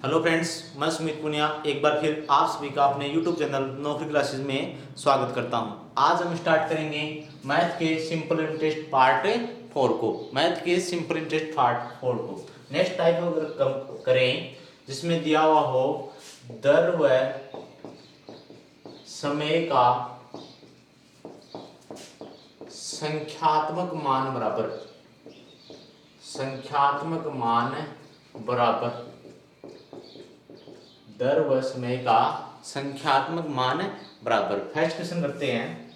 Hello friends, मैं सुमित पुनिया एक बार फिर आप सभी का अपने यूट्यूब चैनल नौकरी क्लासेस में स्वागत करता हूं। आज हम स्टार्ट करेंगे मैथ के सिंपल इंटरेस्ट पार्ट 4 को। नेक्स्ट टाइप अगर करें जिसमें दिया हुआ हो दर व समय का संख्यात्मक मान बराबर दर व समय का संख्यात्मक मान बराबर। फर्स्ट क्वेश्चन करते हैं।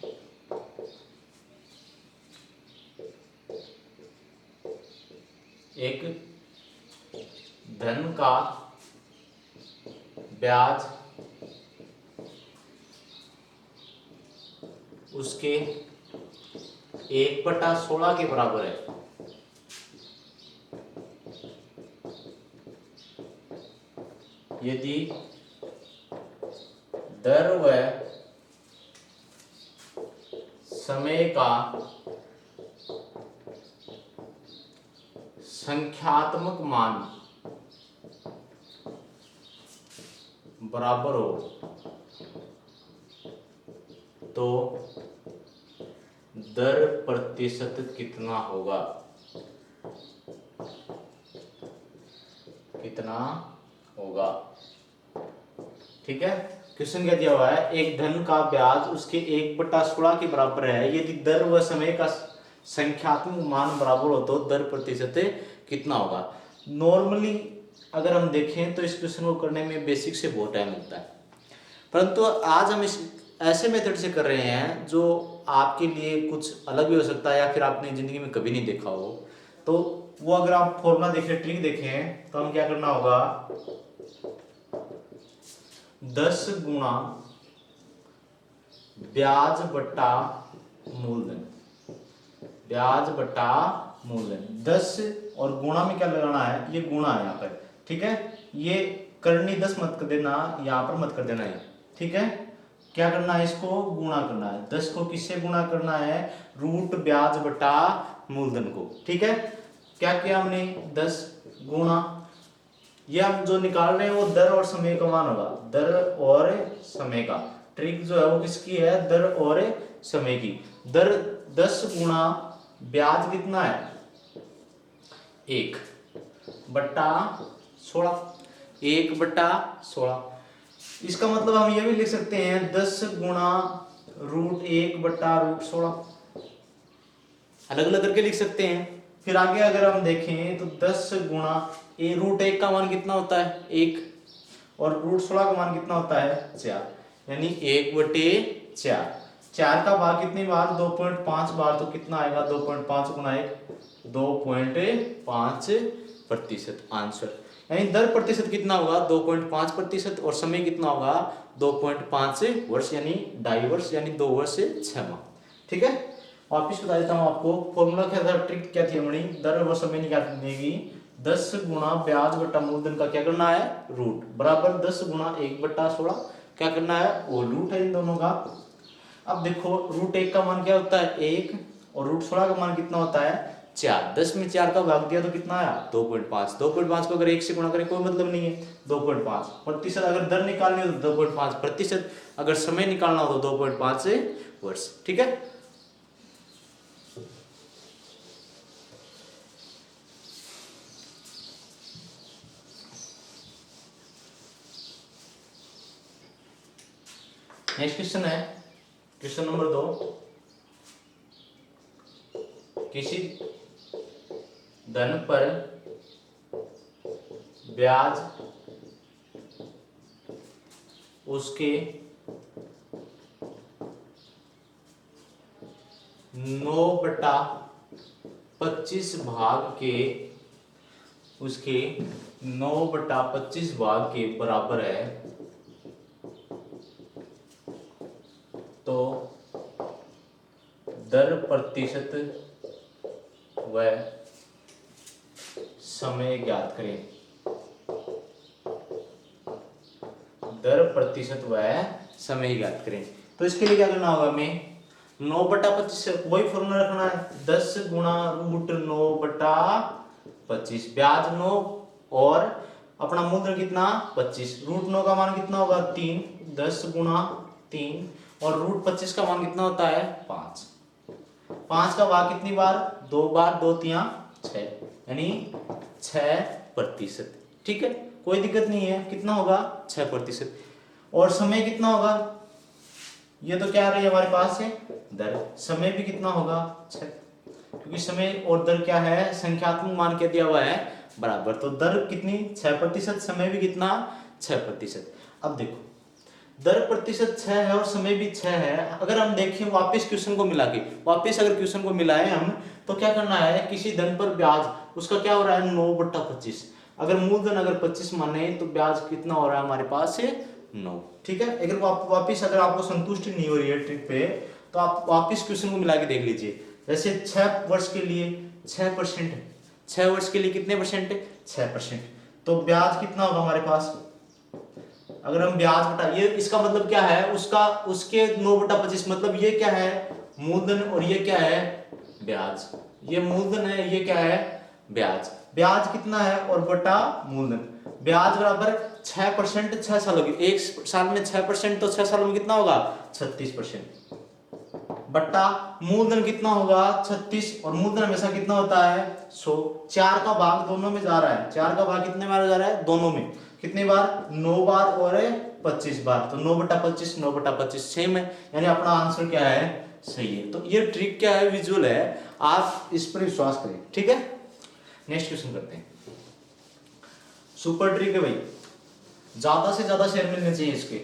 एक धन का ब्याज उसके 1/16 के बराबर है। यदि दर व समय का संख्यात्मक मान बराबर हो तो दर प्रतिशत कितना होगा? ठीक है। क्वेश्चन क्या दिया हुआ है, एक धन का ब्याज उसके 1/16 के बराबर है। यदि दर व समय का संख्यात्मक मान बराबर हो तो दर प्रतिशत कितना होगा? नॉर्मली अगर हम देखें तो इस क्वेश्चन को करने में बेसिक से बहुत टाइम लगता है, परंतु आज हम इस ऐसे मेथड से कर रहे हैं जो आपके लिए कुछ अलग भी हो सकता है या फिर आपने जिंदगी में कभी नहीं देखा हो। तो वो अगर आप फॉर्मूला देखें, ट्रिक देखें, तो हम क्या करना होगा, 10 गुणा ब्याज बटा मूलधन। 10 और गुणा में क्या लगाना है, ये गुणा है यहाँ पर। ठीक है, ये करनी 10 मत कर देना, यहाँ पर मत कर देना है। ठीक है, क्या करना है, इसको गुणा करना है। 10 को किससे गुणा करना है? रूट ब्याज बटा मूलधन को। ठीक है, क्या किया हमने, 10 गुणा, ये हम जो निकाल रहे हैं वो दर और समय का मान होगा। दर और समय का ट्रिक जो है वो किसकी है? दर और समय की। दर 10 गुणा ब्याज कितना है? 1/16। 1/16। इसका मतलब हम ये भी लिख सकते हैं 10 गुणा √1/√16। अलग अलग करके लिख सकते हैं। फिर आगे अगर हम देखें तो 10 गुणा √1 का मान कितना होता है? 1, और √16 का मान कितना होता है? 4, यानी 1/4। 4 का भाग कितनी बार? 2.5 बार। तो कितना आएगा? 2.5 गुणा 1, 2.5% आंसर। यानी दर प्रतिशत कितना होगा? 2.5%, और समय कितना होगा? 2.5 वर्ष, यानी 2.5 वर्ष, यानी 2 वर्ष 6 माह। ठीक है, वापिस बता देता हूं आपको। फॉर्मूला क्या था, ट्रिक क्या थी हमारी? दर व समय निकालने 10 गुणा ब्याज बटा मूलधन का क्या करना है? रूट बराबर 10 गुणा 1/16 क्या करना है? वो रूट है इन दोनों का। अब देखो, √1 का मान क्या होता है? 1, और √16 का मान कितना होता है? 4। 10 में 4 का भाग दिया तो कितना आया? 2.5। 2.5 को अगर 1 से गुणा करें कोई मतलब नहीं है। 2.5 प्रतिशत अगर दर निकालनी हो तो 2.5 प्रतिशत, अगर समय निकालना हो तो 2.5 वर्ष। ठीक है, नेक्स्ट क्वेश्चन है क्वेश्चन नंबर 2। किसी धन पर ब्याज उसके 9/25 भाग के बराबर है तो दर प्रतिशत व समय ज्ञात करें। दर प्रतिशत व समय ज्ञात करें। तो इसके लिए क्या करना होगा हमें? 9/25 वही फॉर्मूला रखना है, 10 गुणा √9/25। ब्याज 9 और अपना मूलधन कितना 25, रूट 9 का मान कितना होगा 3, 10 गुणा 3, और रूट 25 का मान कितना होता है 5। 5 का भाग कितनी बार 2 बार, 2 तिया 6, यानी 6%। ठीक है, कोई दिक्कत नहीं है, कितना होगा 6%। और समय कितना होगा, ये तो क्या रही है हमारे पास है दर, समय भी कितना होगा 6, क्योंकि समय और दर क्या है संख्यात्मक मान क्या दिया हुआ है बराबर, तो दर कितनी 6%, समय भी कितना 6%। अब देखो दर प्रतिशत 6 है और समय भी 6 है। अगर हम देखें वापस क्वेश्चन को मिला के, वापस अगर क्वेश्चन को मिलाएं हम, तो क्या करना है, किसी धन पर ब्याज उसका क्या हो रहा है 9/25। अगर मूलधन अगर 25 माने तो ब्याज कितना हो रहा है हमारे पास है 9। ठीक है, अगर वापिस अगर आपको संतुष्टि नहीं हो रही है ट्रिक पे, तो आप वापिस क्वेश्चन को मिला के देख लीजिए। जैसे 6 वर्ष के लिए 6%, 6 वर्ष के लिए कितने परसेंट है 6%, तो ब्याज कितना होगा हमारे पास, अगर हम ब्याज बटा, ये इसका मतलब क्या है उसका, उसके 9/25, मतलब ये क्या है मूलधन और ये क्या है ब्याज, ये मूलधन है ये क्या है ब्याज। ब्याज कितना है और बटा मूलधन, ब्याज बराबर 6%, 6 सालों की, एक साल में 6%, तो 6 सालों में कितना होगा 36%, बट्टा मूलधन कितना होगा 36, और मूलधन हमेशा कितना होता है 100। 4 का भाग दोनों में जा रहा है, 4 का भाग कितने बार जा रहा है दोनों में, कितनी बार 9 बार और 25 बार, तो 9/25, 9/25 सेम है, यानी अपना आंसर क्या है सही है। तो ये ट्रिक क्या है विजुअल है, आप इस पर विश्वास करें। ठीक है, नेक्स्ट क्वेश्चन करते हैं। सुपर ट्रिक है भाई, ज्यादा से ज्यादा शेयर मिलने चाहिए इसके,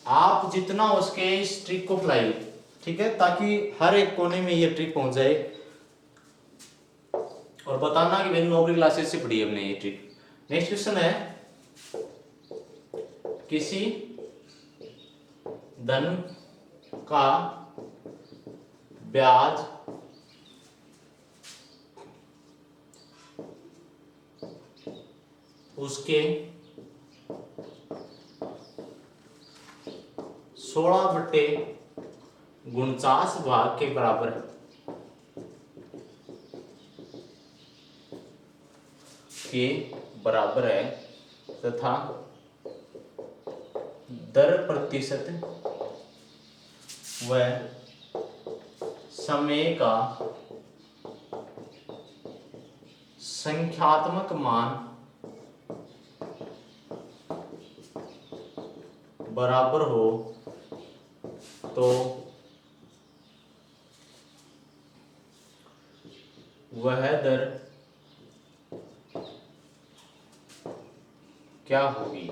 आप जितना हो सके इस ट्रिक को फैलाइए। ठीक है, ताकि हर एक कोने में ये ट्रिक पहुंच जाए, और बताना कि मैंने नौकरी क्लासेस से पढ़ी है हमने ये ट्रिक। नेक्स्ट क्वेश्चन है, किसी धन का ब्याज उसके 16/49 भाग के बराबर है, के बराबर है, तथा दर प्रतिशत व समय का संख्यात्मक मान बराबर हो, तो वह दर क्या होगी,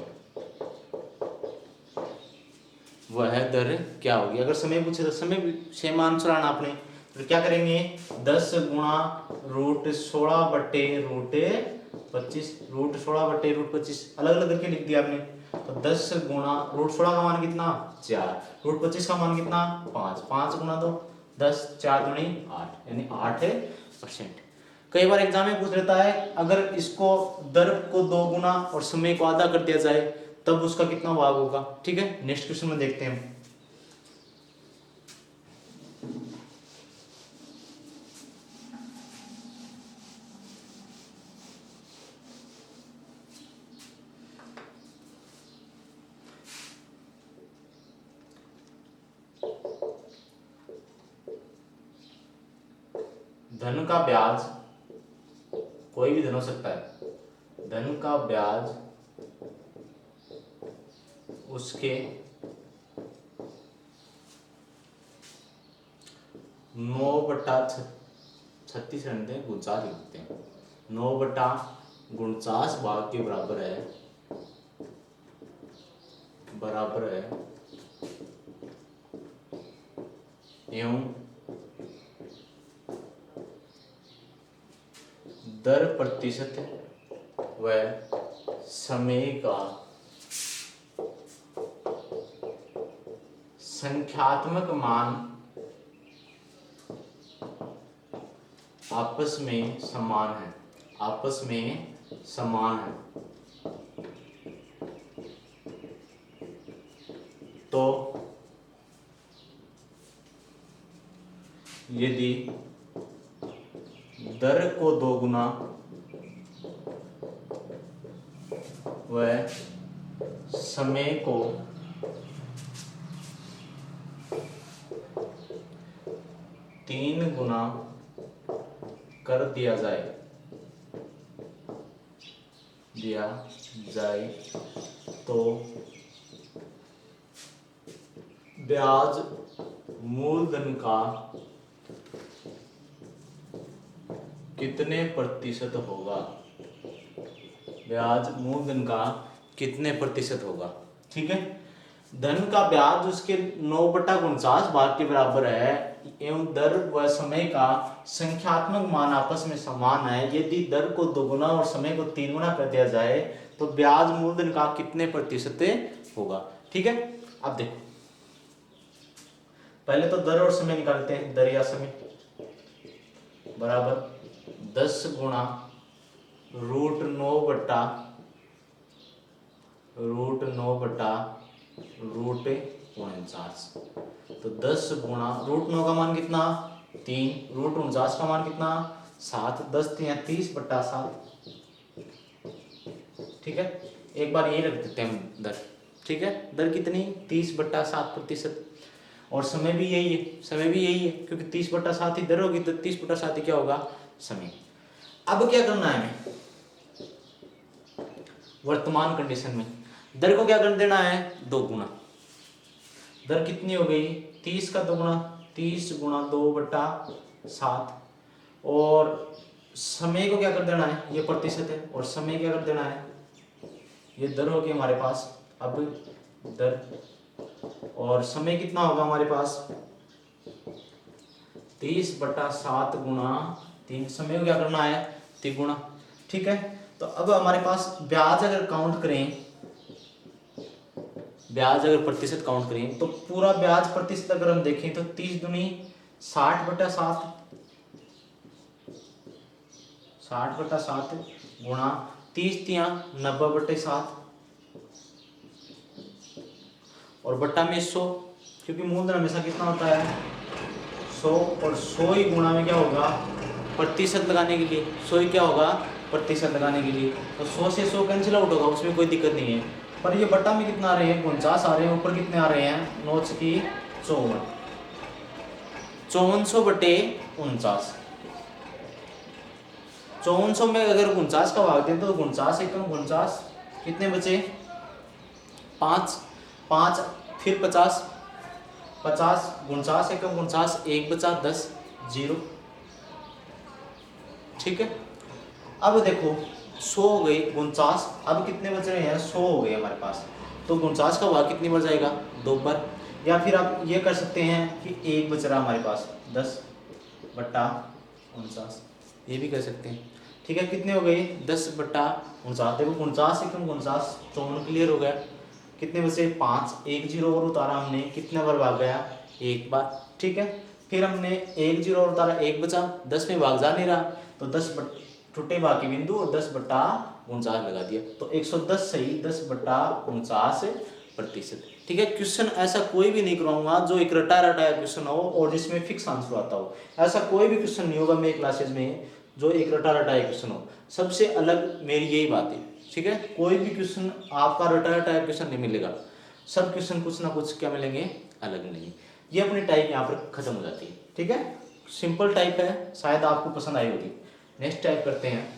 वह दर क्या होगी। अगर समय पूछे तो समय सेम आंसर आना आपने, तो क्या करेंगे 10 गुणा √16/√25, √16/√25 अलग अलग करके लिख दिया आपने, तो 10 गुणा √16 का मान कितना 4, √25 का मान कितना 5, 5 गुणा 2 10, 4 दूनी 8, यानी 8%। कई बार एग्जाम में पूछ लेता है, अगर इसको दर को 2 गुना और समय को आधा कर दिया जाए तब उसका कितना भाग होगा। ठीक है, नेक्स्ट क्वेश्चन में देखते हैं हम। धन का ब्याज, कोई भी धन हो सकता है, धन का ब्याज उसके 9/36 रहते हैं, 49 लिखते हैं, 9/49 भाग के बराबर है एवं दर प्रतिशत व समय का संख्यात्मक मान आपस में समान है, आपस में समान है, तो यदि दर को 2 गुना व समय को तीन गुना कर दिया जाए तो ब्याज मूलधन का कितने प्रतिशत होगा? ब्याज मूलधन का कितने प्रतिशत होगा? ठीक है, धन का ब्याज उसके 9/49 भाग के बराबर है एवं दर व समय का संख्यात्मक मान आपस में समान है। यदि दर को दोगुना और समय को 3 गुना कर दिया जाए तो ब्याज मूलधन का कितने प्रतिशत होगा? ठीक है, अब देखो, पहले तो दर और समय निकालते हैं। दर या समय बराबर 10 गुणा √9 बटा √49। तो 10 गुणा √9 का मान कितना 3, √49 का मान कितना 7, 10 3 30/7। ठीक है, एक बार ये रख देते हैं दर। ठीक है, दर कितनी 30/7%। और समय भी यही है, क्योंकि 30/7 ही दर होगी तो 30/7 ही क्या होगा समय। अब क्या करना है हमें वर्तमान कंडीशन में, दर को क्या कर देना है 2 गुना। दर कितनी हो गई 30 का 2 गुना, 30 गुणा 2/7। और समय को क्या कर देना है, ये प्रतिशत है, और समय क्या कर देना है, ये दर होगी हमारे पास। अब दर और समय कितना होगा हमारे पास 30/7 गुणा 3। समय को क्या करना है 3 गुना। ठीक है, तो अब हमारे पास ब्याज अगर काउंट करें, ब्याज अगर प्रतिशत काउंट करें तो पूरा ब्याज प्रतिशत अगर हम देखें तो 30 दूनी 60/7, 60/7 गुणा 30 तिया 90/7 और बट्टा में 100, क्योंकि मूलधन हमेशा कितना होता है 100। और 100 ही गुणा में क्या होगा प्रतिशत लगाने के लिए, 100 ही क्या होगा प्रतिशत लगाने के लिए। तो 100 से 100 कैंसिल आउट होगा, उसमें कोई दिक्कत नहीं है। पर ये बट्टा में कितना आ रहे हैं 49 आ रहे हैं, ऊपर कितने आ रहे हैं 9 की 54, 5400/49। 5400 में अगर 49 का भाग दें तो 49 एकम 49 कितने बचे 5, 5 फिर 50, 50 49 एकम 49 1 बचा 10 0। ठीक है, अब देखो 100 हो गई 49, अब कितने बच रहे हैं 100 हो गए हमारे पास। तो 49 का भाग कितनी बार जाएगा 2 बार। या फिर आप ये कर सकते हैं कि 1 बच रहा हमारे पास 10/49, ये भी कर सकते हैं। ठीक है, कितने हो गए 10/49। देखो 49 एकम 49 54 क्लियर हो गया। कितने बचे 5, 1 0 और उतारा हमने, कितने बार भाग गया 1 बार। ठीक है, फिर हमने 1 0 और उतारा 1 बचा, 10 में भाग जा नहीं रहा तो 10 टूटे बाकी बिंदु और 10/49 लगा दिया। तो 110 सही 10/49%। ठीक है, क्वेश्चन ऐसा कोई भी नहीं करवाऊंगा जो एक रटा रटाया क्वेश्चन हो और जिसमें फिक्स आंसर आता हो। ऐसा कोई भी क्वेश्चन नहीं होगा मेरे क्लासेज में जो एक रटा रटाया क्वेश्चन हो। सबसे अलग मेरी यही बात है। ठीक है, कोई भी क्वेश्चन आपका रटा रटाया क्वेश्चन नहीं मिलेगा, सब क्वेश्चन कुछ ना कुछ क्या मिलेंगे अलग मिलेंगे। ये अपनी टाइप यहाँ पर खत्म हो जाती है। ठीक है, सिंपल टाइप है, शायद आपको पसंद आई होगी। नेक्स्ट टाइप करते हैं।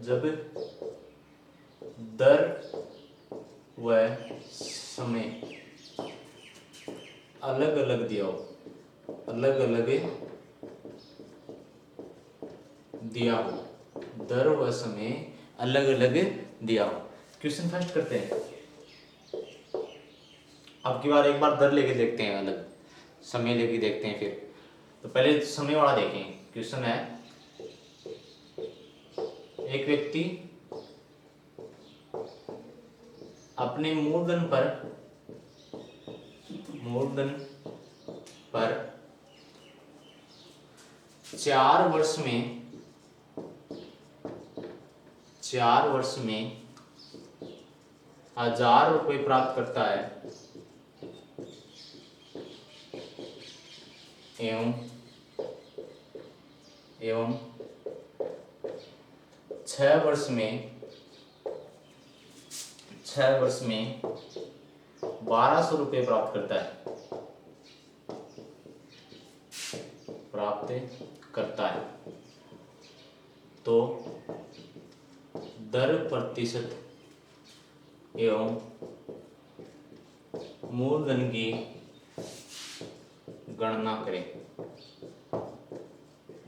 जब दर व समय अलग अलग दिया हो, अलग अलग दिया हो, दर व समय अलग अलग दिया हो। क्वेश्चन फर्स्ट करते हैं। अब की बार एक बार दर लेके देखते हैं, अलग समय लेके देखते हैं। फिर तो पहले समय वाला देखें। क्वेश्चन है एक व्यक्ति अपने मूलधन पर 4 वर्ष में 1000 रुपये प्राप्त करता है एवं 6 वर्ष में 1200 रुपये प्राप्त करता है तो दर प्रतिशत एवं मूलधन की गणना करें।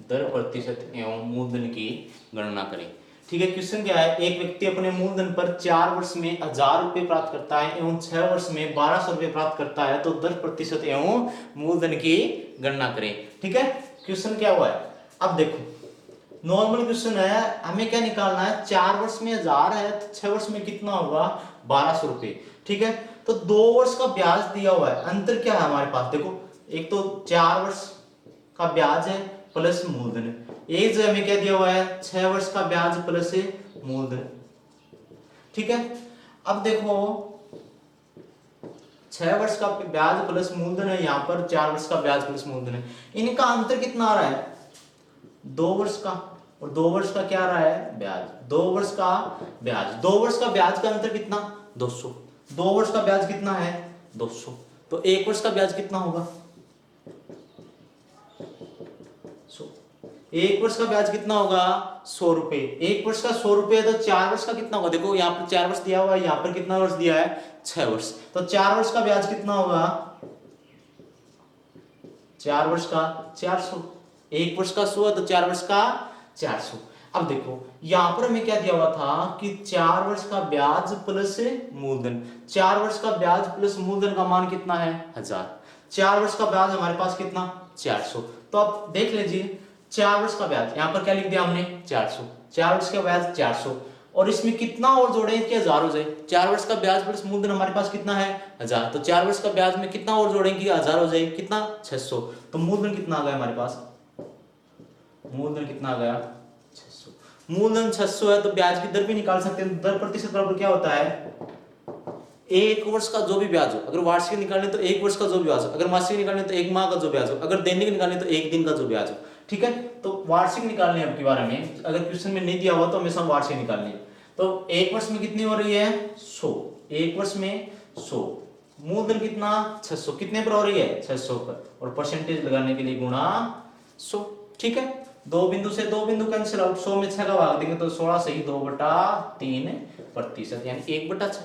दर प्रतिशत एवं मूलधन की गणना करें। ठीक है, क्वेश्चन क्या है, एक व्यक्ति अपने मूलधन पर 4 वर्ष में 1000 रुपये प्राप्त करता है एवं 6 वर्ष में 1200 रुपये प्राप्त करता है तो दर प्रतिशत एवं मूलधन की गणना करें। ठीक है, क्वेश्चन क्या हुआ है, अब देखो नॉर्मल क्वेश्चन है, हमें क्या निकालना है, 4 वर्ष में 1000 है तो 6 वर्ष में कितना होगा 1200 रुपये। ठीक है, तो 2 वर्ष का ब्याज दिया हुआ है, अंतर क्या है हमारे पास, देखो एक तो 4 वर्ष का ब्याज है प्लस मूलधन, एक जगह में क्या दिया हुआ है 6 वर्ष का ब्याज प्लस मूलधन। ठीक है, अब देखो 6 वर्ष का ब्याज प्लस मूलधन है, यहाँ पर 4 वर्ष का ब्याज प्लस मूलधन है, इनका अंतर कितना आ रहा है 2 वर्ष का, और 2 वर्ष का क्या आ रहा है ब्याज, 2 वर्ष का ब्याज, 2 वर्ष का ब्याज का अंतर कितना 200, 2 वर्ष का ब्याज कितना है 200, तो 1 वर्ष का ब्याज कितना होगा 1 वर्ष का ब्याज कितना होगा 100 रुपए, 1 वर्ष का 100 रुपए, तो 4 वर्ष का कितना होगा, देखो यहाँ पर 4 वर्ष दिया हुआ है, यहाँ पर कितना वर्ष दिया है 6 वर्ष, तो 4 वर्ष का ब्याज कितना होगा 4 वर्ष का 400, 1 वर्ष का 100 है तो 4 वर्ष का 400। अब देखो यहाँ पर हमें क्या दिया हुआ था कि 4 वर्ष का ब्याज प्लस मूलधन, 4 वर्ष का ब्याज प्लस मूलधन का मान कितना है 1000, 4 वर्ष का ब्याज हमारे पास कितना 400, तो आप देख लीजिए 4 वर्ष का ब्याज, यहाँ पर क्या लिख दिया हमने 400, 4 वर्ष का ब्याज 400, और इसमें कितना और जोड़े कि 1000 हो जाए, 4 वर्ष का ब्याज प्लस मूलधन हमारे पास कितना है 1000, तो 4 वर्ष का ब्याज में कितना और जोड़ेंगे 1000 हो जाए, कितना 600, तो मूलधन कितना आ गया हमारे पास, मूलधन कितना आ गया 600, मूलधन 600 है तो ब्याज की दर भी निकाल सकते हैं, दर प्रतिशत बराबर क्या होता है 1 वर्ष का जो भी ब्याज हो, अगर वार्षिक निकालने तो 1 वर्ष का जो ब्याज हो, अगर मासिक निकालने तो 1 माह का जो ब्याज हो, अगर दैनिक निकालने तो 1 दिन का जो ब्याज हो। ठीक है, तो वार्षिक निकालने अब के बारे में, अगर क्वेश्चन में नहीं दिया हुआ तो हमेशा वार्षिक निकालनी है, तो 1 वर्ष में कितनी हो रही है 100, 1 वर्ष में 100, मूलधन कितना 600, कितने पर हो रही है 600 पर, और परसेंटेज लगाने के लिए गुणा 100। ठीक है, 2 बिंदु से 2 बिंदु कैंसिल आउट, 100 में 6 का भाग देंगे तो 16 से ही 2/3% यानी 1/6।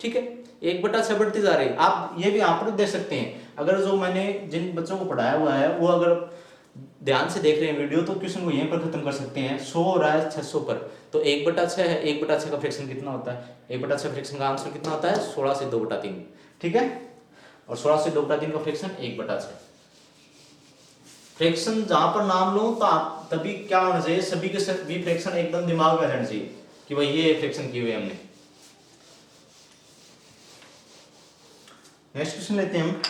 ठीक है, 1/6 बढ़ती जा रही है, आप ये भी यहाँ पर देख सकते हैं, अगर जो मैंने जिन बच्चों को पढ़ाया हुआ है वो अगर ध्यान से देख रहे हैं वीडियो तो क्वेश्चन को यहीं पर खत्म कर सकते हैं, 100 हो रहा है 600 पर, तो 1/6 है, 1/6 का फ्रैक्शन कितना होता है, 1/6 फ्रैक्शन का आंसर कितना होता है 16 से 2/3। ठीक है, और 16 से 2/3 का फ्रैक्शन 1/6। फ्रैक्शन जहां पर नाम लो तो आप तभी क्या होना चाहिए, सभी के सभी फ्रैक्शन एकदम दिमाग में रहना चाहिए कि भाई ये फ्रैक्शन किए हुए हमने। नेक्स्ट क्वेश्चन लेते हैं हम,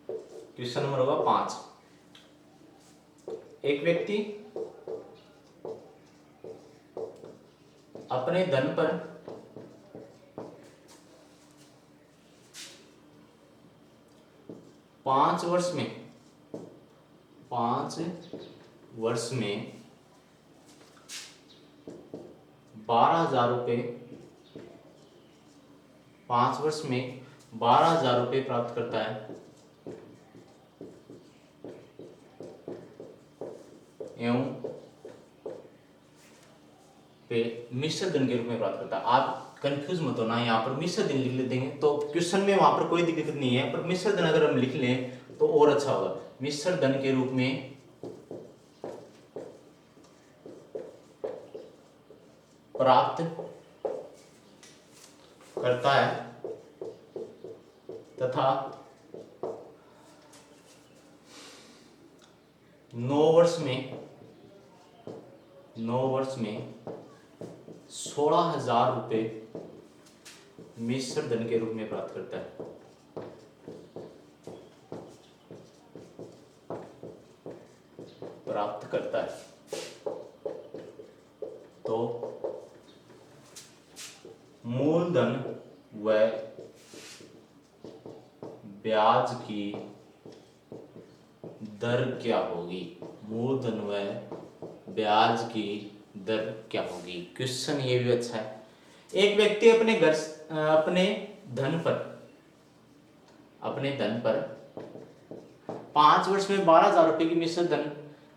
क्वेश्चन नंबर होगा 5। एक व्यक्ति अपने धन पर 5 वर्ष में 12,000 रुपये 5 वर्ष में 12,000 रुपये प्राप्त करता है एवं मिश्र धन के रूप में प्राप्त करता है। आप कंफ्यूज मत होना, यहाँ पर मिश्र धन लिख देंगे तो क्वेश्चन में वहां पर कोई दिक्कत नहीं है, पर मिश्र धन अगर हम लिख लें तो और अच्छा होगा। मिश्र धन के रूप में प्राप्त करता है तथा 9 वर्ष में 16,000 रुपये मिश्र धन के रूप में प्राप्त करता है। तो मूलधन व ब्याज की दर क्या होगी। मूलधन व ब्याज की दर क्या होगी। क्वेश्चन ये भी अच्छा है। एक व्यक्ति अपने घर अपने धन पर 5 वर्ष में 12,000 रुपए की मिश्र धन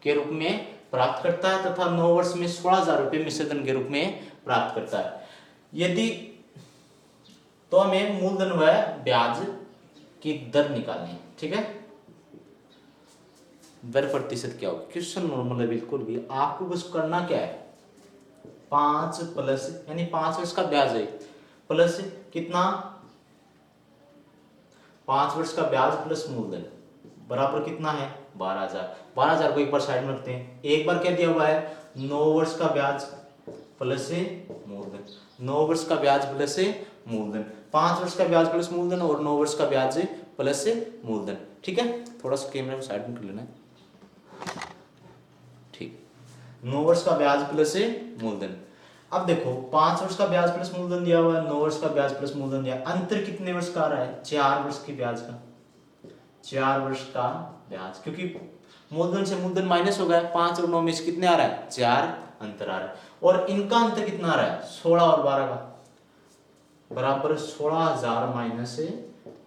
के रूप में प्राप्त करता है तथा 9 वर्ष में 16,000 रुपए मिश्र धन के रूप में प्राप्त करता है। यदि तो हमें मूलधन व ब्याज की दर निकालनी है। ठीक है, दर प्रतिशत क्या होगी। क्वेश्चन नॉर्मल है बिल्कुल भी, आपको बस करना क्या है, 5 प्लस यानी 5 वर्ष का ब्याज है प्लस कितना 5 वर्ष का ब्याज प्लस मूलधन बराबर कितना है 12,000। 12,000 को एक बार साइड में रखते हैं। एक बार क्या दिया हुआ है 9 वर्ष का ब्याज प्लस मूलधन। 9 वर्ष का ब्याज प्लस मूलधन, 5 वर्ष का ब्याज प्लस मूलधन और 9 वर्ष का ब्याज प्लस मूलधन। ठीक है, थोड़ा सा कैमरा को साइड में कर लेना है। ठीक, 9 वर्ष का ब्याज प्लस मूलधन। अब देखो 5 वर्ष का ब्याज प्लस मूलधन दिया हुआ है, 9 वर्ष का ब्याज प्लस मूलधन दिया। अंतर कितने वर्ष का आ रहा है 4 वर्ष के ब्याज का, 4 वर्ष का ब्याज, क्योंकि मूलधन से मूलधन माइनस हो गया। 5 और 9 में से कितने आ रहा है 4 अंतर आ रहा है। और इनका अंतर कितना आ रहा है 16 और 12 का बराबर 16,000 माइनस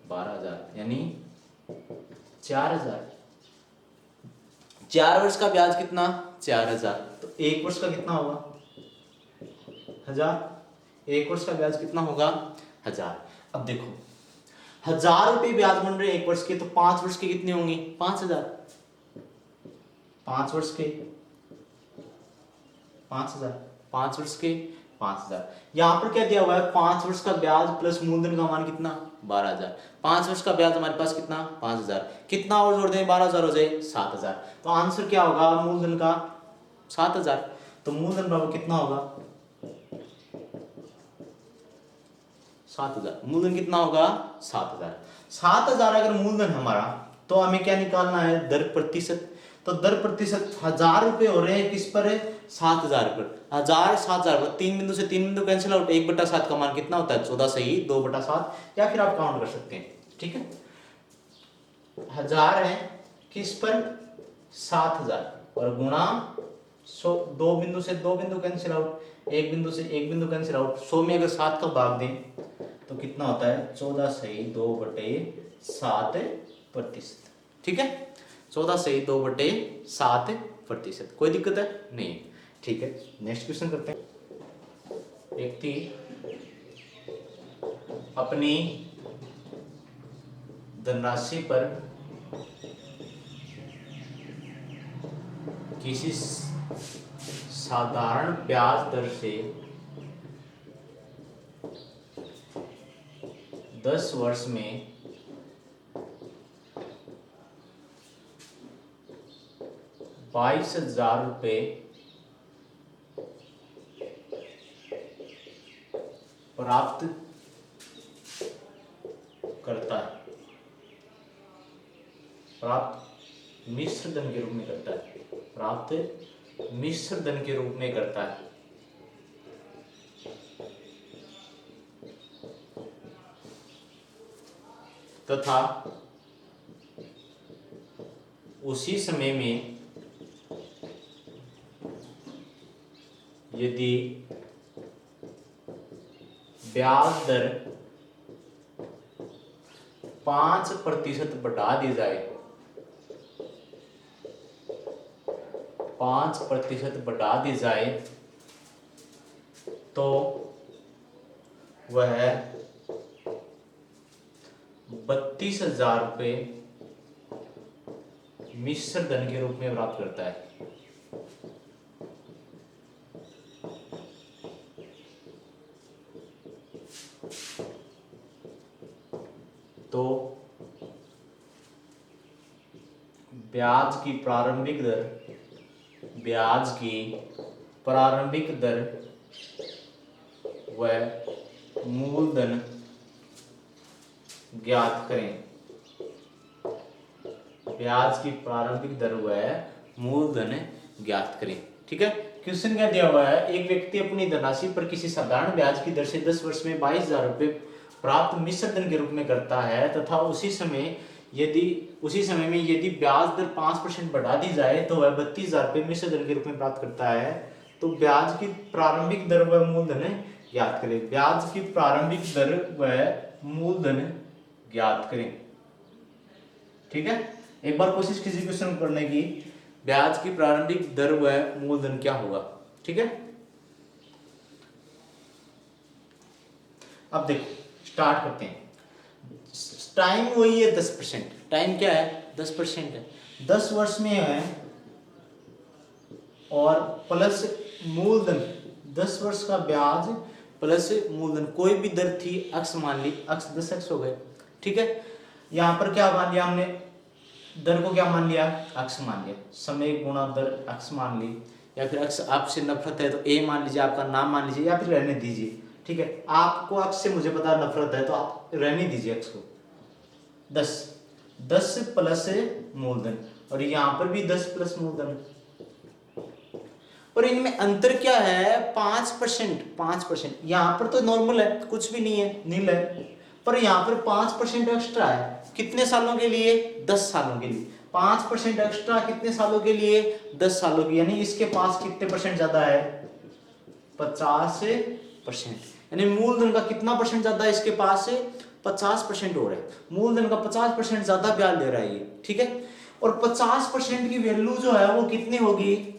12,000 यानी 4,000। 4 वर्ष का ब्याज कितना 4,000, तो 1 वर्ष का कितना होगा 1,000। 1 वर्ष का ब्याज कितना होगा 1,000। अब देखो 1,000 रुपये ब्याज बन रहे 1 वर्ष के, तो 5 वर्ष के कितने होंगे 5,000। 5 वर्ष के 5,000, 5 वर्ष के 5,000। यहां पर क्या दिया हुआ है 5 वर्ष का ब्याज प्लस मूलधन का मान कितना 12,000। 5 वर्ष का ब्याज हमारे पास कितना 5,000, कितना और जोड़ दें 12,000 हो जाए 7,000। तो आंसर क्या होगा मूलधन का 7,000। तो मूलधन बराबर कितना होगा 7,000। मूलधन कितना होगा 7,000। 7,000 अगर मूलधन हमारा, तो हमें क्या निकालना है दर प्रतिशत। तो दर प्रतिशत 1,000 रुपए हो रहे हैं किस पर है 7,000 पर। 1,000 7,000 पर 3 बिंदु से 3 बिंदु कैंसिल आउट, 1/7 का मान कितना होता है 14 सही 2/7, या फिर आप काउंट कर सकते हैं। ठीक है, 1,000 है किस पर 7,000 और गुणा 100, 2 बिंदु से 2 बिंदु कैंसिल आउट, 1 बिंदु से 1 बिंदु कैंसिल आउट। 100 में अगर 7 का भाग दें तो कितना होता है 14 सही 2/7%। ठीक है, 14 सही 2/7%। कोई दिक्कत है नहीं। ठीक है, नेक्स्ट क्वेश्चन करते हैं। व्यक्ति अपनी धनराशि पर किसी साधारण ब्याज दर से 10 वर्ष में 22,000 रुपये प्राप्त करता है। प्राप्त मिश्र धन के रूप में करता है। प्राप्त मिश्र धन के रूप में करता है तथा उसी समय में यदि ब्याज दर 5% बढ़ा दी जाए, 5% बढ़ा दी जाए तो वह 32,000 रुपये मिश्र धन के रूप में प्राप्त करता है। तो ब्याज की प्रारंभिक दर व मूलधन ज्ञात करें। ब्याज की प्रारंभिक दर व मूलधन ज्ञात करें। ठीक है, क्वेश्चन क्या दिया हुआ है, एक व्यक्ति अपनी धनराशि पर किसी साधारण ब्याज की दर से 10 वर्ष में 22,000 रुपये प्राप्त मिश्र धन के रूप में करता है तथा उसी समय में यदि ब्याज दर 5% बढ़ा दी जाए तो वह 32,000 रुपये मिश्र धन के रूप में प्राप्त करता है। तो ब्याज की प्रारंभिक दर व मूलधन ज्ञात करें। ब्याज की प्रारंभिक दर व मूलधन ज्ञात करें। ठीक है, एक बार कोशिश कीजिए क्वेश्चन करने की। ब्याज की प्रारंभिक दर व मूलधन क्या होगा। ठीक है, अब देखो स्टार्ट करते हैं। टाइम वही है 10%। टाइम क्या है 10% है, 10 वर्ष में है और प्लस मूलधन 10 वर्ष का ब्याज प्लस मूलधन, कोई भी दर थी अक्स मान ली, अक्स 10x हो गए। ठीक है, यहां पर क्या मान लिया हमने, दर को क्या मान लिया, अक्स मान लिया, समय गुणा दर अक्स मान ली, या फिर अक्स आपसे नफरत है तो ए मान लीजिए, आपका नाम मान लीजिए, या फिर रहने दीजिए। ठीक है, आपको अक्स से मुझे पता नफरत है तो आप रहने दीजिए अक्स को। 10 प्लस मूलधन, और यहाँ पर भी 10 प्लस मूलधन, और इनमें अंतर क्या है 5%। यहाँ पर तो नॉर्मल है, कुछ भी नहीं है, नील है, पर यहाँ पर 5% एक्स्ट्रा है। कितने सालों के लिए, 10 सालों के लिए। 5% एक्स्ट्रा कितने सालों के लिए, 10 सालों के, यानी इसके पास कितने परसेंट ज्यादा है, 50%। यानी मूलधन का कितना परसेंट ज्यादा है इसके पास से, 50% हो रहा है। मूलधन का 50% ज्यादा ब्याज ले रहा है ये। ठीक है, और 50% की वैल्यू जो है वो कितनी होगी,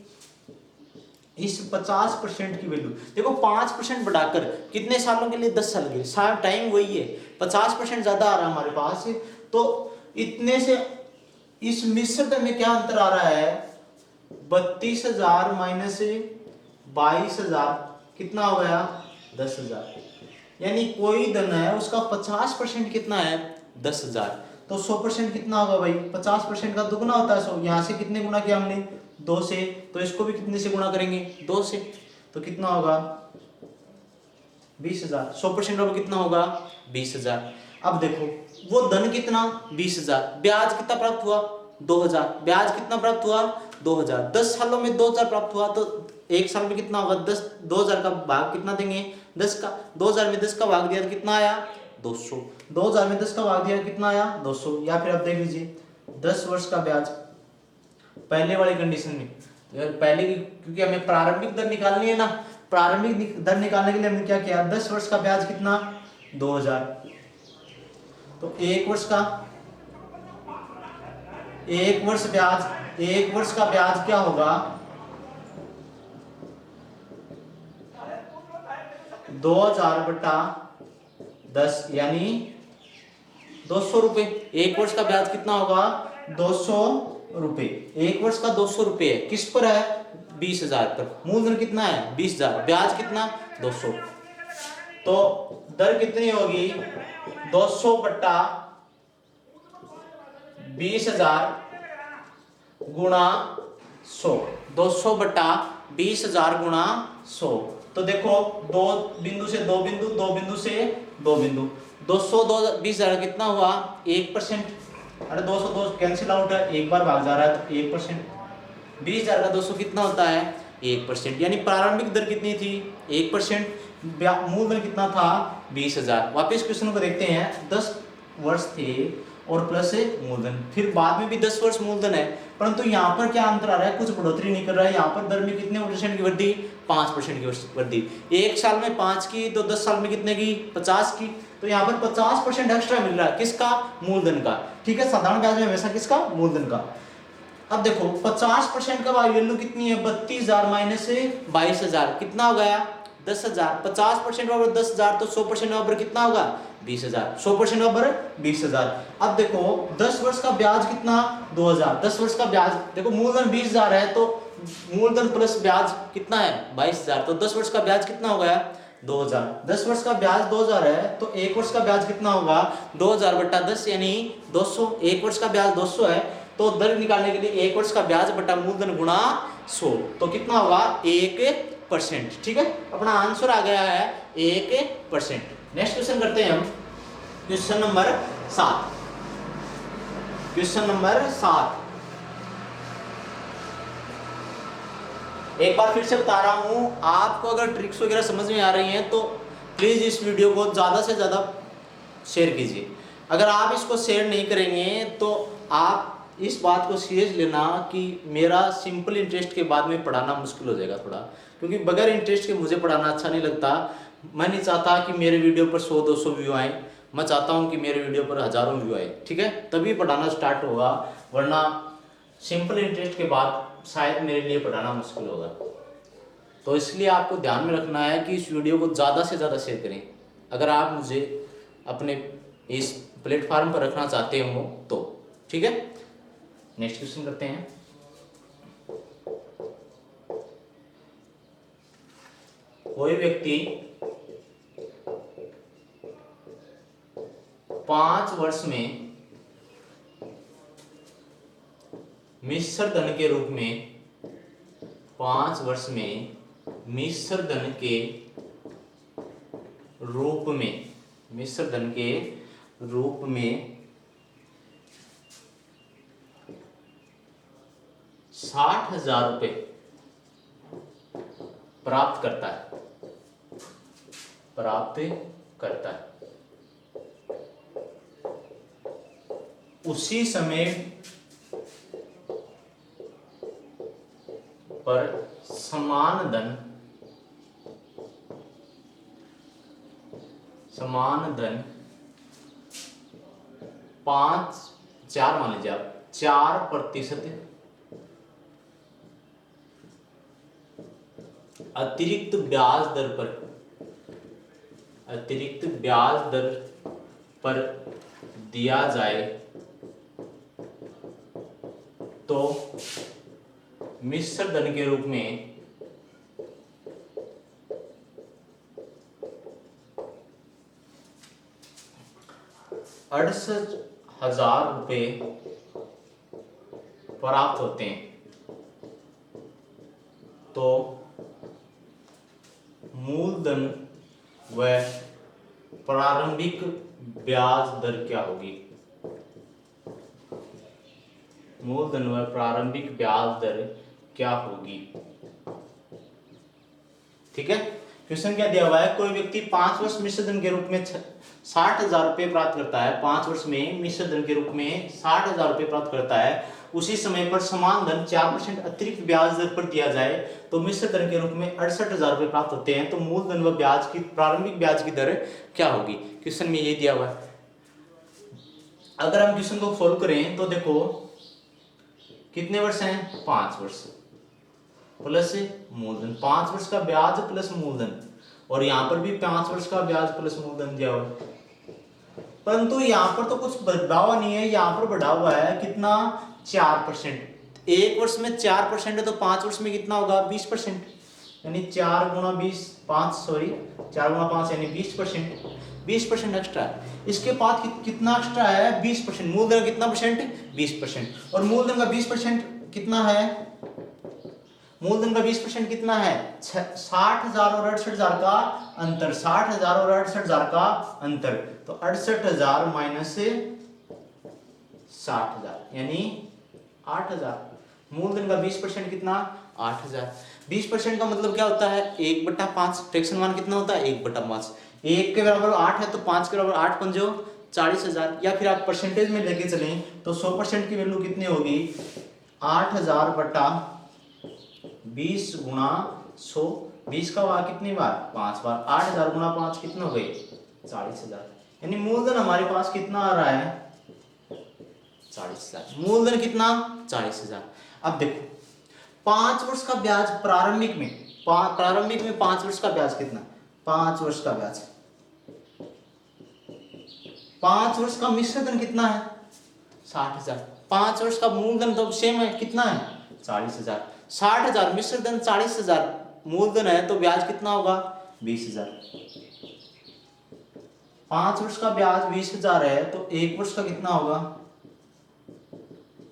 इस 50% की वैल्यू देखो, 5% बढ़ाकर कितने सालों के लिए, 10 साल के लिए। सारा टाइम वही है, 50% ज्यादा आ रहा है हमारे पास, तो इतने से इस मिश्र में क्या अंतर आ रहा है, 32,000 माइनस 22,000 कितना हो गया, 10,000। यानी कोई धन है उसका 50% कितना है, 10,000। तो 100% कितना होगा भाई, 50% का दुगना होता है 100। यहाँ से कितने गुना किया हमने, 2 से, तो इसको भी कितने से गुणा करेंगे, 2 से, तो कितना होगा 20,000। 100% का कितना होगा 20,000। अब देखो वो धन कितना 20,000, ब्याज कितना प्राप्त हुआ 2,000, ब्याज कितना प्राप्त हुआ 2,000, 10 सालों में 2,000 प्राप्त हुआ, तो एक साल में कितना होगा 2,000 का भाग कितना देंगे 10 का, 2,000 में 10 का भाग दिया तो कितना आया 200, 2,000 में 10 का भाग दिया कितना आया 200। या फिर आप देख लीजिए 10 वर्ष का ब्याज पहले वाली कंडीशन में, पहले की, क्योंकि हमें प्रारंभिक दर निकालनी है ना, प्रारंभिक दर निकालने के लिए हमने क्या किया, 10 वर्ष का ब्याज कितना 2,000, तो एक वर्ष का ब्याज क्या होगा 2,000 बटा 10 यानी 200 रुपए। एक वर्ष का ब्याज कितना होगा 200 रुपए। एक वर्ष का 200 रुपए है, किस पर है 20,000 पर। मूलधन कितना है 20,000, ब्याज कितना 200, तो दर कितनी होगी 200 बटा 20,000 गुणा 100, 200 बटा 20,000 गुणा 100। तो देखो दो बिंदु से दो बिंदु, दो बिंदु से दो बिंदु, 200 20,000 कितना हुआ 1%। अरे 200 कैंसिल आउट है, एक बार भाग जा रहा है तो 1%। 20,000 का 200 कितना होता है 1%, यानी प्रारंभिक दर कितनी थी 1%, मूलधन कितना था 20,000। वापस क्वेश्चन को देखते हैं, 10 वर्ष थे और प्लस मूलधन, फिर बाद में भी 10 वर्ष मूलधन है, परंतु यहाँ पर क्या अंतर आ रहा है, कुछ बढ़ोतरी नहीं कर रहा है। यहाँ पर दर में कितने % की वृद्धि 5% की वृद्धि, एक साल में 5 की तो 10 साल में कितने की 50 की, तो यहाँ पर 50% एक्स्ट्रा मिल रहा है, किसका मूलधन का। ठीक है, साधारण ब्याज में हमेशा किसका मूलधन का। अब देखो 50% का वैल्यू कितनी है 32,000 माइनस 22,000 कितना हो गया 10,000। 50% बराबर 10,000, तो 100% बराबर कितना होगा 20,000, 100% बराबर 20,000। अब देखो 10 वर्ष का ब्याज कितना 2,000, 10 वर्ष का ब्याज देखो, मूलधन 20,000 है तो मूलधन प्लस ब्याज कितना है 22,000, तो 10 वर्ष का ब्याज कितना हो गया 2,000। 10 वर्ष का ब्याज 2,000 है तो एक वर्ष का ब्याज कितना होगा 2,000 बटा 10 यानी 200। एक वर्ष का ब्याज 200 है तो दर निकालने के लिए एक वर्ष का ब्याज बटा मूलधन गुणा 100, तो कितना होगा 1%। ठीक है, अपना आंसर आ गया है 1%। नेक्स्ट क्वेश्चन करते हैं हम, क्वेश्चन नंबर 7। क्वेश्चन नंबर 7, एक बार फिर से बता रहा हूँ, आपको अगर ट्रिक्स वगैरह समझ में आ रही हैं तो प्लीज़ इस वीडियो को ज़्यादा से ज़्यादा शेयर कीजिए। अगर आप इसको शेयर नहीं करेंगे तो आप इस बात को सीरियस लेना कि मेरा सिंपल इंटरेस्ट के बाद में पढ़ाना मुश्किल हो जाएगा थोड़ा, क्योंकि बगैर इंटरेस्ट के मुझे पढ़ाना अच्छा नहीं लगता। मैं नहीं चाहता कि मेरे वीडियो पर 100-200 व्यू आए, मैं चाहता हूँ कि मेरे वीडियो पर हज़ारों व्यू आए, ठीक है, तभी पढ़ाना स्टार्ट होगा, वरना सिंपल इंटरेस्ट के बाद शायद मेरे लिए पढ़ाना मुश्किल होगा। तो इसलिए आपको ध्यान में रखना है कि इस वीडियो को ज़्यादा से ज़्यादा शेयर करें अगर आप मुझे अपने इस प्लेटफार्म पर रखना चाहते हो तो, ठीक है। नेक्स्ट क्वेश्चन करते हैं। कोई व्यक्ति 5 वर्ष में मिश्र धन के रूप में 5 वर्ष में मिश्र धन के रूप में 60,000 रुपये प्राप्त करता है। उसी समय पर समान धन 4 मान लीजिए आप 4% अतिरिक्त ब्याज दर पर दिया जाए तो मिश्र धन के रूप में 68,000 रुपये प्राप्त होते हैं। तो मूलधन व प्रारंभिक ब्याज दर क्या होगी? मूलधन व प्रारंभिक ब्याज दर क्या होगी? ठीक है। क्वेश्चन क्या दिया हुआ है? कोई व्यक्ति 5 वर्ष मिश्र धन के रूप में 60,000 रुपये प्राप्त करता है। 5 वर्ष में मिश्र धन के रूप में 60,000 रुपये प्राप्त करता है। उसी समय पर समान धन 4% अतिरिक्त ब्याज दर पर दिया जाए तो मिश्र धन के रूप में 68,000 रुपये प्राप्त होते हैं। तो मूलधन व ब्याज की प्रारंभिक ब्याज की दर क्या होगी? क्वेश्चन में ये दिया हुआ है। अगर हम क्वेश्चन को सोल्व करें तो देखो कितने वर्ष हैं? 5 वर्ष प्लस मूलधन, 5 वर्ष का ब्याज प्लस मूलधन, और यहाँ पर भी 5 वर्ष का ब्याज प्लस मूलधन दिया हुआ है। परंतु यहाँ पर तो कुछ बढ़ा हुआ नहीं है, यहाँ पर बढ़ा हुआ है कितना? 4%। 1 वर्ष में 4% है तो 5 वर्ष में कितना होगा? 20%, यानी 4 गुणा 20 यानी 20%। 20% एक्स्ट्रा। इसके बाद कितना एक्स्ट्रा है? 20%। मूलधन कितना परसेंट? 20%। और मूलधन का 20% कितना है? मूलधन का 20% कितना है? 60,000 और 68,000 का अंतर। 60,000 और 68,000 का अंतर, तो 68,000 माइनस 60,000 यानी 8,000। मूलधन का 20% कितना? 8,000। 20% का मतलब क्या होता है? 1/5। फ्रैक्शन मान कितना होता है? 1/5। 1 के बराबर 8 है तो 5 के बराबर 8 पंजो 40,000। या फिर आप परसेंटेज में लेके चलें तो 100% की वैल्यू कितनी होगी? 8,000 बटा 20 गुणा 100। 20 का बार कितनी बार? 5 बार। 8,000 गुणा 5 कितना हो गई? 40,000। यानी मूलधन हमारे पास कितना आ रहा है? 40,000। मूलधन कितना? 40,000। अब देखो 5 वर्ष का ब्याज प्रारंभिक में 5 वर्ष का ब्याज कितना? 5 वर्ष का ब्याज। 5 वर्ष का मिश्र धन कितना है? 60,000। 5 वर्ष का मूलधन तो सेम है, कितना है? 40,000। 60,000 मिश्र धन, 40,000 मूलधन है, तो ब्याज कितना होगा? 20,000। 5 वर्ष का ब्याज 20,000 है तो 1 वर्ष का कितना होगा?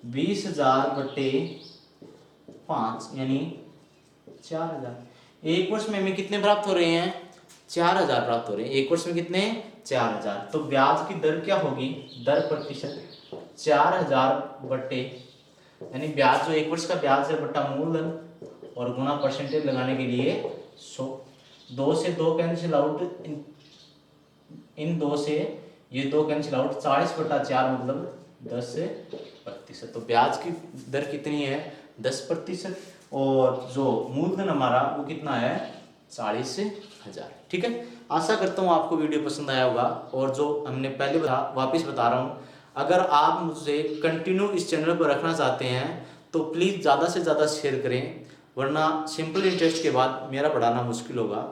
20,000 बटे 5 यानी 4,000। 1 वर्ष में हमें कितने प्राप्त हो रहे हैं? 4,000 प्राप्त हो रहे हैं। 1 वर्ष में कितने? 4,000। तो ब्याज की दर क्या होगी? दर प्रतिशत 4,000 बटे, यानी ब्याज जो 1 वर्ष का ब्याज है बटा मूलधन, और गुना परसेंटेज लगाने के लिए 100, 2 से 2 कैंसिल आउट, इन 2 से ये 2 कैंसिल आउट, 40/4 मतलब 10%। तो ब्याज की दर कितनी है 10%, और जो मूलधन हमारा वो कितना है 40,000। ठीक है, आशा करता हूँ आपको वीडियो पसंद आया होगा। और जो हमने पहले वापस बता रहा हूँ, अगर आप मुझसे कंटिन्यू इस चैनल पर रखना चाहते हैं तो प्लीज़ ज़्यादा से ज़्यादा शेयर करें, वरना सिंपल इंटरेस्ट के बाद मेरा पढ़ाना मुश्किल होगा।